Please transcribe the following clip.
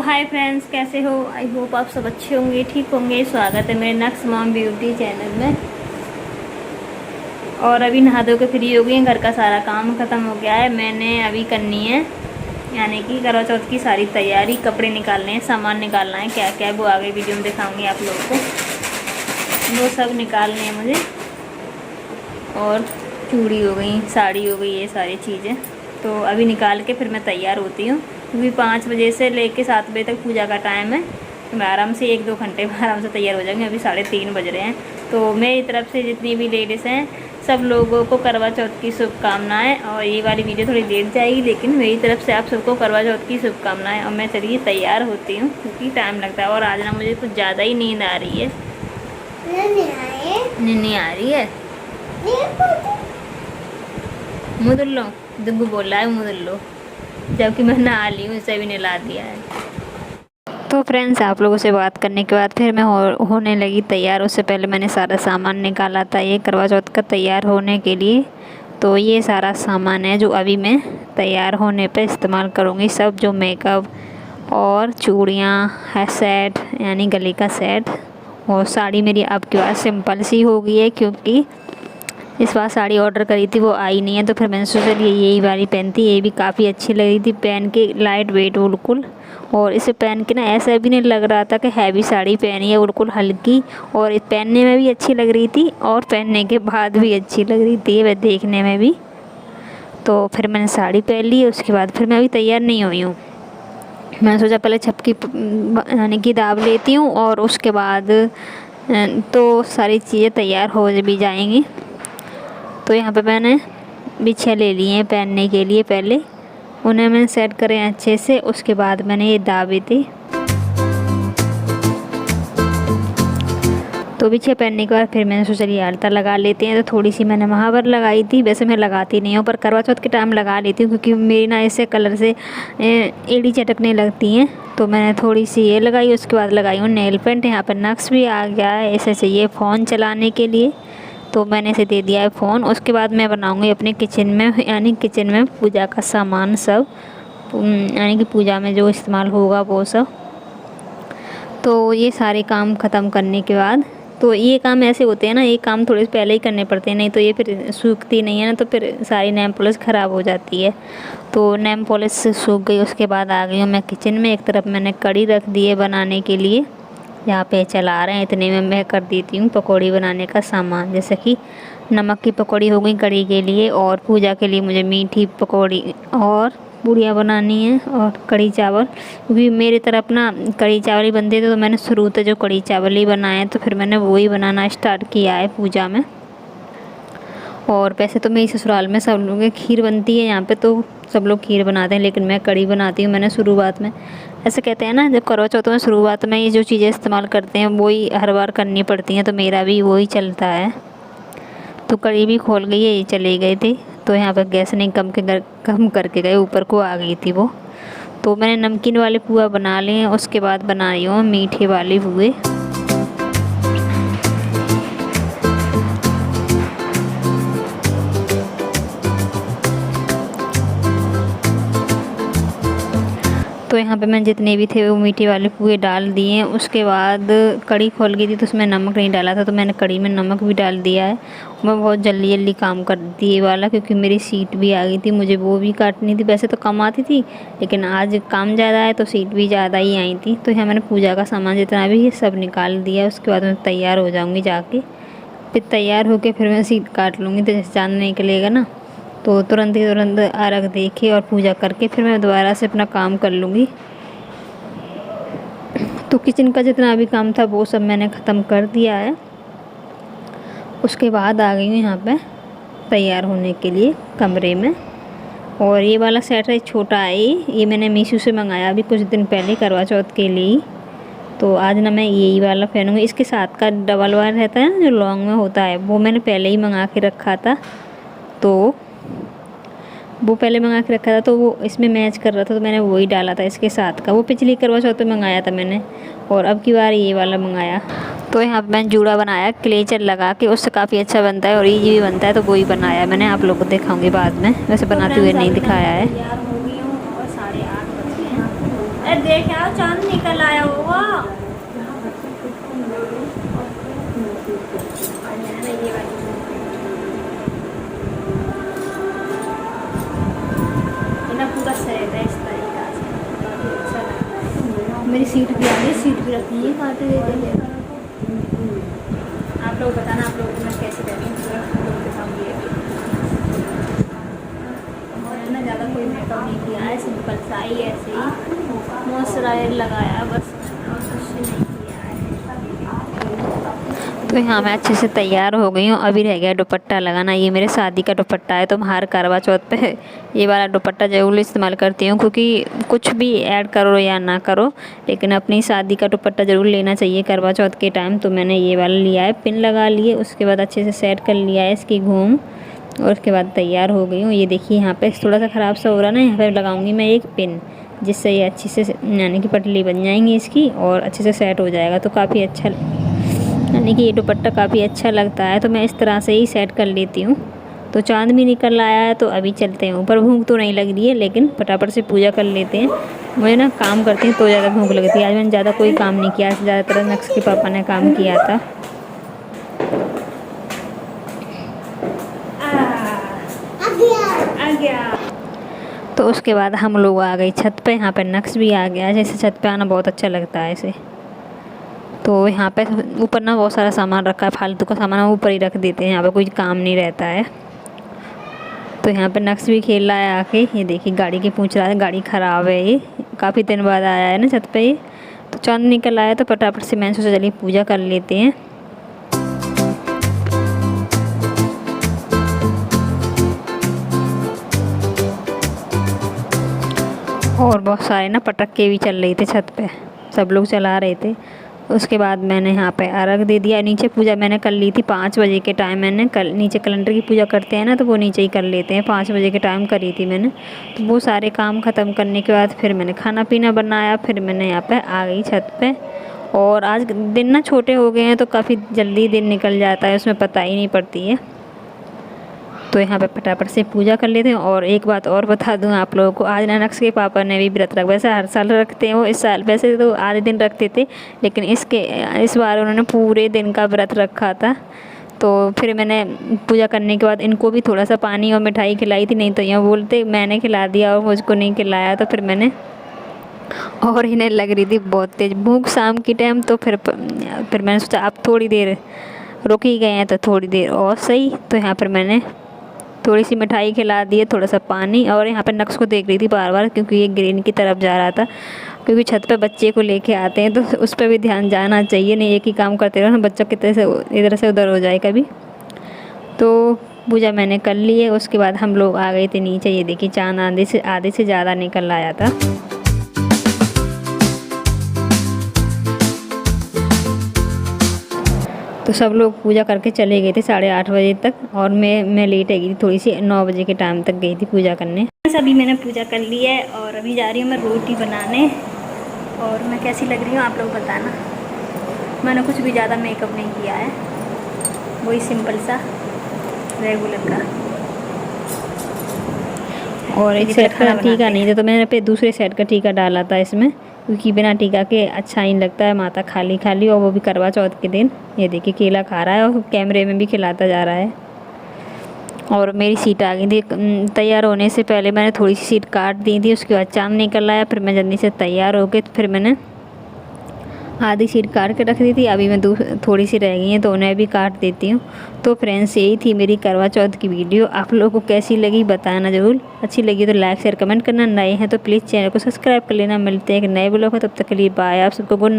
Hi friends, कैसे हो? I hope आप सब अच्छे होंगे, ठीक होंगे। स्वागत है मेरे नक्स मॉम ब्यूटी चैनल में। और अभी नहा धो के फ्री हो गई हैं, घर का सारा काम ख़त्म हो गया है। मैंने अभी करनी है यानी कि करवा चौथ की सारी तैयारी, कपड़े निकालने हैं, सामान निकालना है। क्या क्या वो आगे वीडियो में दिखाऊंगी आप लोगों को। वो सब निकालने हैं मुझे। और चूड़ी हो गई, साड़ी हो गई, ये सारी चीज़ें तो अभी निकाल के फिर मैं तैयार होती हूँ, क्योंकि 5 बजे से लेके 7 बजे तक पूजा का टाइम है। तो मैं आराम से 1-2 घंटे में आराम से तैयार हो जाऊँगी। अभी 3:30 बज रहे हैं। तो मेरी तरफ से जितनी भी लेडीज़ हैं, सब लोगों को करवा चौथ की शुभकामनाएँ। और ये वाली वीडियो थोड़ी लेट जाएगी, लेकिन मेरी तरफ से आप सबको करवा चौथ की शुभकामनाएँ। और मैं चलिए तैयार होती हूँ, क्योंकि टाइम लगता है। और आज ना मुझे कुछ ज़्यादा ही नींद आ रही है। नींद आ रही है। मुदुल्लो दुब्बू बोल रहा है, मुदुल्लो, जबकि मैं नहा ली हूँ, इसे भी नहला दिया है। तो फ्रेंड्स, आप लोगों से बात करने के बाद फिर मैं होने लगी तैयार। उससे पहले मैंने सारा सामान निकाला था ये करवा चौथ का तैयार होने के लिए। तो ये सारा सामान है जो अभी मैं तैयार होने पे इस्तेमाल करूँगी। सब जो मेकअप और चूड़ियाँ है, सेट यानी गले का सेट, और साड़ी मेरी अब की बार सिंपल सी हो गई है, क्योंकि इस बार साड़ी ऑर्डर करी थी वो आई नहीं है। तो फिर मैंने सोचा यही वाली पहनती, ये भी काफ़ी अच्छी लग रही थी पहन के, लाइट वेट बिल्कुल। और इसे पहन के ना ऐसा भी नहीं लग रहा था कि हैवी साड़ी पहनी है, बिल्कुल हल्की। और पहनने में भी अच्छी लग रही थी और पहनने के बाद भी अच्छी लग रही थी वह देखने में भी। तो फिर मैंने साड़ी पहन ली। उसके बाद फिर मैं अभी तैयार नहीं हुई हूँ। मैंने सोचा पहले छपकी यानी कि दाब लेती हूँ, और उसके बाद तो सारी चीज़ें तैयार हो भी जाएंगी। तो यहाँ पे मैंने बिछिया ले ली हैं पहनने के लिए। पहले उन्हें मैंने सेट करें अच्छे से, उसके बाद मैंने ये दाबी थी। तो बिछिया पहनने के बाद फिर मैंने सोचा चलिए आलता लगा लेते हैं। तो थोड़ी सी मैंने वहाँ पर लगाई थी, वैसे मैं लगाती नहीं हूँ, पर करवा चौथ के टाइम लगा लेती हूँ, क्योंकि मेरी ना ऐसे कलर से एड़ी चटकने लगती हैं। तो मैंने थोड़ी सी ये लगाई, उसके बाद लगाई हूँ नेल पेंट। यहाँ पर नक्श भी आ गया है, ऐसे चाहिए फ़ोन चलाने के लिए, तो मैंने इसे दे दिया है फ़ोन। उसके बाद मैं बनाऊंगी अपने किचन में, यानी किचन में पूजा का सामान सब, यानी कि पूजा में जो इस्तेमाल होगा वो सब। तो ये सारे काम ख़त्म करने के बाद, तो ये काम ऐसे होते हैं ना, ये काम थोड़े से पहले ही करने पड़ते हैं, नहीं तो ये फिर सूखती नहीं है ना, तो फिर सारी नेम पॉलिश ख़राब हो जाती है। तो नेम पॉलिश सूख गई। उसके बाद आ गई हूँ मैं किचन में। एक तरफ मैंने कढ़ी रख दी है बनाने के लिए, यहाँ पे चला रहे हैं। इतने में मैं कर देती हूँ पकौड़ी बनाने का सामान, जैसे कि नमक की पकौड़ी हो गई कढ़ी के लिए, और पूजा के लिए मुझे मीठी पकौड़ी और पूड़ियाँ बनानी है, और कढ़ी चावल, क्योंकि मेरी तरफ ना कढ़ी चावल ही बनते थे। तो मैंने शुरू से जो कढ़ी चावल ही बनाए, तो फिर मैंने वही बनाना स्टार्ट किया है पूजा में। और वैसे तो मेरी ससुराल में सब लोग खीर बनती है, यहाँ पे तो सब लोग खीर बनाते हैं, लेकिन मैं कढ़ी बनाती हूँ। मैंने शुरुआत में, ऐसे कहते हैं ना, जब करवा चौथ में शुरुआत में ये जो चीज़ें इस्तेमाल करते हैं वही हर बार करनी पड़ती हैं, तो मेरा भी वही चलता है। तो कढ़ी भी खोल गई है, ये चले गए थे। तो यहाँ पर गैस नहीं कम करके गए, ऊपर को आ गई थी वो। तो मैंने नमकीन वाले पुआ बना लिए हैं। उसके बाद बना रही हूँ मीठे वाले पुए। तो यहाँ पे मैं जितने भी थे वो मीठे वाले पुए डाल दिए हैं। उसके बाद कढ़ी खोल गई थी, तो उसमें नमक नहीं डाला था, तो मैंने कढ़ी में नमक भी डाल दिया है। मैं बहुत जल्दी जल्दी काम कर दी ये वाला, क्योंकि मेरी सीट भी आ गई थी, मुझे वो भी काटनी थी। वैसे तो कम आती थी, लेकिन आज काम ज़्यादा है तो सीट भी ज़्यादा ही आई थी। तो यहाँ मैंने पूजा का सामान जितना भी ये सब निकाल दिया। उसके बाद मैं तैयार हो जाऊँगी जाके। फिर तैयार होकर फिर मैं सीट काट लूँगी, तो जैसे चाँद निकलेगा ना, तो तुरंत अर्घ देके और पूजा करके फिर मैं दोबारा से अपना काम कर लूँगी। तो किचन का जितना भी काम था वो सब मैंने ख़त्म कर दिया है। उसके बाद आ गई हूँ यहाँ पे तैयार होने के लिए कमरे में। और ये वाला सेट है, छोटा है ये मैंने मीशो से मंगाया अभी कुछ दिन पहले करवा चौथ के लिए। तो आज ना मैं यही वाला पहनूँगी। इसके साथ का डबल वायर रहता है ना, जो लॉन्ग में होता है, वो मैंने पहले ही मंगा के रखा था। तो वो पहले मंगा के रखा था, तो वो इसमें मैच कर रहा था, तो मैंने वही डाला था इसके साथ का। वो पिछली करवा चौथ पे मंगाया था मैंने, और अब की बार ये वाला मंगाया। तो यहाँ पे मैंने जूड़ा बनाया क्लेचर लगा के, उससे काफ़ी अच्छा बनता है और ईजी भी बनता है, तो वही बनाया मैंने। आप लोगों को दिखाऊंगी बाद में, वैसे बनाते हुए नहीं दिखाया है। देख आओ, चांद निकल आया होगा। पूरा सेट है इस तरीका से, काफी अच्छा लगता है। मेरी सीट भी आ गई, सीट भी रखी है काटे देते। आप लोग बताना आप लोग मैं कैसे करें ना। ज़्यादा कोई मेकअप नहीं किया है, सिंपल सा ही ऐसे ही मॉइस्चराइजर लगाया बस, और कुछ नहीं किया है। तो यहाँ मैं अच्छे से तैयार हो गई हूँ। अभी रह गया दुपट्टा लगाना। ये मेरे शादी का दुपट्टा है, तो मैं हर करवा चौथ पे ये वाला दुपट्टा ज़रूर इस्तेमाल करती हूँ, क्योंकि कुछ भी ऐड करो या ना करो लेकिन अपनी शादी का दुपट्टा ज़रूर लेना चाहिए करवा चौथ के टाइम। तो मैंने ये वाला लिया है, पिन लगा लिए, उसके बाद अच्छे से सेट कर लिया है इसकी घूम, और उसके बाद तैयार हो गई हूँ। ये देखिए यहाँ पे थोड़ा सा ख़राब सा हो रहा है ना, यहाँ पे लगाऊंगी मैं एक पिन, जिससे ये अच्छी से यानी कि पटली बन जाएंगी इसकी और अच्छे से सेट हो जाएगा। तो काफ़ी अच्छा, यानी कि ये दुपट्टा काफ़ी अच्छा लगता है। तो मैं इस तरह से ही सेट कर लेती हूँ। तो चाँद भी निकल आया है, तो अभी चलते हैं ऊपर। भूख तो नहीं लग रही है, लेकिन फटाफट से पूजा कर लेते हैं। मुझे ना काम करती हूँ तो ज़्यादा भूख लगती है। आज मैंने ज़्यादा कोई काम नहीं किया, ज़्यादातर नक्श के पापा ने काम किया था। आ गया। तो उसके बाद हम लोग आ गए छत पे। यहाँ पे नक्श भी आ गया। जैसे छत पे आना बहुत अच्छा लगता है इसे। तो यहाँ पे ऊपर ना बहुत सारा सामान रखा है, फालतू का सामान हम ऊपर ही रख देते हैं, यहाँ पे कोई काम नहीं रहता है। तो यहाँ पे नक्श भी खेल रहा है आके। ये देखिए गाड़ी की पूछ रहा है, गाड़ी ख़राब है, ये काफ़ी दिन बाद आया है ना छत पे ये। तो चाँद निकल आया तो फटाफट से मैंने सोचा चलिए पूजा कर लेते हैं। और बहुत सारे ना पटक्के भी चल रही थे छत पे, सब लोग चला रहे थे। उसके बाद मैंने यहाँ पे अर्घ दे दिया। नीचे पूजा मैंने कर ली थी 5 बजे के टाइम। मैंने नीचे कैलेंडर की पूजा करते हैं ना, तो वो नीचे ही कर लेते हैं। 5 बजे के टाइम करी थी मैंने। तो वो सारे काम ख़त्म करने के बाद फिर मैंने खाना पीना बनाया। फिर मैंने यहाँ पे आ गई छत पे। और आज दिन ना छोटे हो गए हैं, तो काफ़ी जल्दी दिन निकल जाता है, उसमें पता ही नहीं पड़ती है। तो यहाँ पे फटाफट से पूजा कर लेते हैं। और एक बात और बता दूँ आप लोगों को, आज नक्श के पापा ने भी व्रत रखा। वैसे हर साल रखते हैं वो, इस साल वैसे तो आधे दिन रखते थे, लेकिन इस बार उन्होंने पूरे दिन का व्रत रखा था। तो फिर मैंने पूजा करने के बाद इनको भी थोड़ा सा पानी और मिठाई खिलाई थी। नहीं तो यहाँ बोलते मैंने खिला दिया और मुझको नहीं खिलाया। तो फिर मैंने, और इन्हें लग रही थी बहुत तेज़ भूख शाम की टाइम। तो फिर मैंने सोचा अब थोड़ी देर रुक ही गए हैं, तो थोड़ी देर और सही। तो यहाँ पर मैंने थोड़ी सी मिठाई खिला दी है, थोड़ा सा पानी। और यहाँ पर नक्श को देख रही थी बार बार, क्योंकि ये ग्रीन की तरफ जा रहा था। क्योंकि छत पे बच्चे को लेके आते हैं, तो उस पर भी ध्यान जाना चाहिए। नहीं एक ही काम करते रहो ना, बच्चा कितने से इधर से उधर हो जाए कभी। तो पूजा मैंने कर ली है। उसके बाद हम लोग आ गए थे नीचे। ये देखिए चाँद आधे से ज़्यादा निकल आया था। तो सब लोग पूजा करके चले गए थे 8:30 बजे तक, और मैं लेट है गई थी थोड़ी सी, 9 बजे के टाइम तक गई थी पूजा करने। अभी मैंने पूजा कर ली है और अभी जा रही हूँ मैं रोटी बनाने। और मैं कैसी लग रही हूँ आप लोग बताना। मैंने कुछ भी ज़्यादा मेकअप नहीं किया है, वही सिंपल सा रेगुलर का। और एक सेट का टीका नहीं था, तो मैंने पे दूसरे सेट का टीका डाला था इसमें, क्योंकि बिना टीका के अच्छा ही लगता है, माथा खाली खाली, और वो भी करवा चौथ के दिन। ये देखिए केला खा रहा है और कैमरे में भी खिलाता जा रहा है। और मेरी सीट आ गई थी। तैयार होने से पहले मैंने थोड़ी सी सीट काट दी थी। उसके बाद चाँद निकल आया। फिर मैं जल्दी से तैयार हो गई, तो फिर मैंने आधी सीट काट के रख दी थी। अभी मैं थोड़ी सी रह गई है, तो उन्हें भी काट देती हूँ। तो फ्रेंड्स यही थी मेरी करवा चौथ की वीडियो। आप लोगों को कैसी लगी बताना ज़रूर। अच्छी लगी तो लाइक शेयर कमेंट करना। नए हैं तो प्लीज़ चैनल को सब्सक्राइब कर लेना। मिलते हैं एक नए ब्लॉग में, तब तक के लिए बाय। आप सबको गुड नाइट।